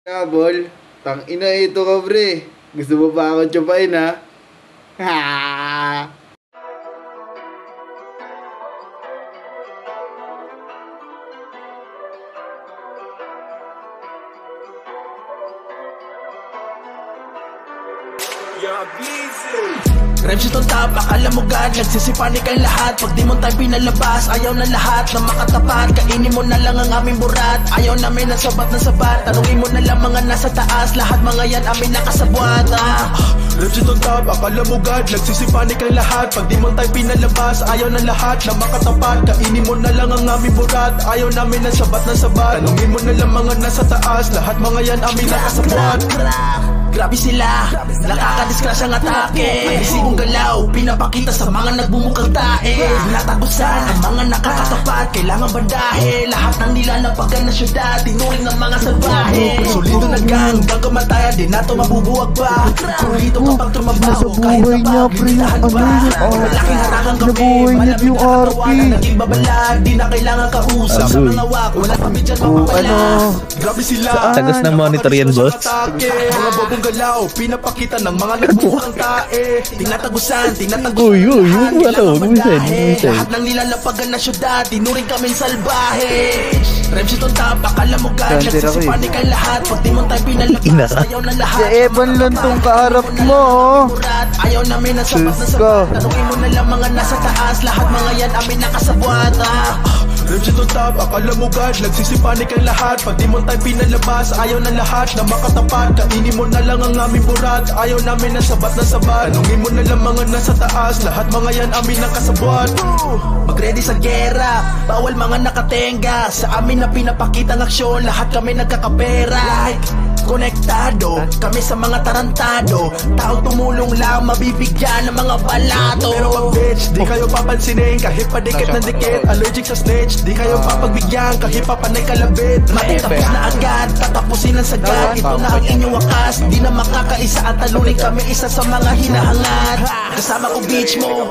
Kabol, tang ina ito ka pre. Gusto mo pa akong tsupain ha? Ha! Rems itong tap, akala mo God, nagsisipanik ang lahat. Pag di mo tayo pinalabas, ayaw na lahat na makatapat. Kainin mo na lang ang aming burat, ayaw namin ng sabat na sabat. Tanungin mo na lang mga nasa taas, lahat mga yan amin nakasabwat. Rems itong tap, akala mo God, nagsisipanik ang lahat. Pag di mo tayo pinalabas, ayaw na lahat na makatapat. Kainin mo na lang ang aming burat, ayaw namin ng sabat na sabat. Tanungin mo na lang mga nasa taas, lahat mga yan amin nakasabwat. Grabe sila, nakakadiskrasyang atake. Agresibong galaw, pinapakita sa mga nagbumukang tae. Natagusan ang mga nakakatapat, kailangan bandahe. Lahat ng nilalapagan na syudad, tinuring ng mga salbahe. Solido na gang, kamatayan, di na to mabubuwag pa. Kulito kapag trumabaho, kahit na paglitahan pa. Malaking harangang kami, malamig na katawanan. Naging babala, di na kailangan kausap. Sa mga wak, wala kami dyan mapapala. Grabe sila, tagas ng monitor yan, boss. Mga bobong galaw, pinapakita ng mga nagbukang tae. Tinatagusan, Uy, lahat ng nilalapagan na syudad, tinuring kaming salbahe. Rems itong tap, akala mo God, nagsisipanik ang lahat. Pag di mo tayo pinalabas, ayaw na lahat. Si Evan lang tong kaharap mo. Ayaw namin ang sapat na sabat. Tanungin mo na lang mga nasa taas, lahat mga yan amin nakasabwat. Rems itong tap, akala mo God, nagsisipanik ang lahat. Pag di mo tayo pinalabas, ayaw na lahat na makatapat. Kainin mo na lang ang aming burat, ayaw namin ng sabat na sabat. Tanungin mo na lang mga nasa taas, lahat mga yan amin nakasabwat. Mag-ready sa gera, bawal mga nakatenga. Sa amin na pinapakita ng aksyon, lahat kami nagkakapera. Konektado, kami sa mga tarantado. Taong tumulong lang, mabibigyan ng mga balato. Pero pag bitch, di kayo papansinin. Kahit padikit ng dikit, allergic sa snitch. Di kayo papagbigyan, kahit papanay kalabit. Matitapos na agad, tatapusin ang sagad. Ito na ang inyong wakas, di na makakaisa. At talunin kami isa sa mga hinahangad. Kasama ko bitch mo,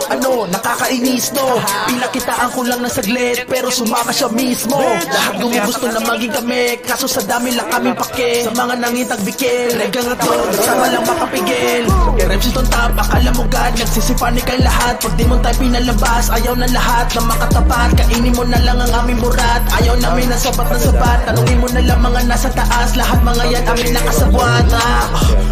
nakakainis no. Pinakitaan ko lang ng saglit, pero sumama siya mismo. Lahat gumugusto na maging kami, kaso sa dami lang kaming pake. Sa mga nangitagbikil, regang nga to, sama lang makapigil. Rems itong tap, akala mo God, nagsisipanik ang lahat. Pag di mo tayo pinalabas, ayaw na lahat na makatapat. Kainin mo na lang ang aming burat, ayaw namin ng sabat na sabat. Tanungin mo na lang mga nasa taas, lahat mga yan amin nakasabwat.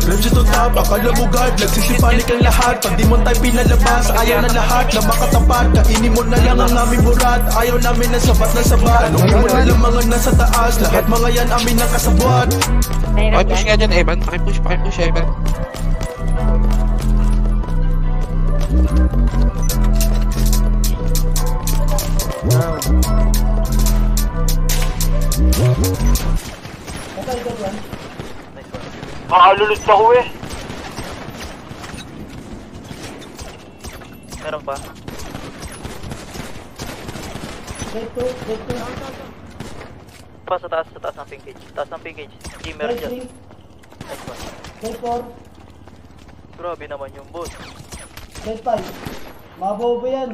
Rems itong tap, akala mo God, nagsisipanik ang lahat. Pag di mo tayo pinalabas, ayaw na lahat na makatapat. Kainin mo na lang ang aming burat, ayaw namin ng sabat na sabat. Tanungin mo na lang mga nasa taas, lahat mga yan amin nakasabwat. Pakipush nga dyan, Evan. Pakipush, Evan. Makalulit ako eh. Meron pa? Pa sa taas ng pink cage. Taas ng pink cage. Gamer dyan. Nice one. Grabe naman yung boss. Mabobo yan.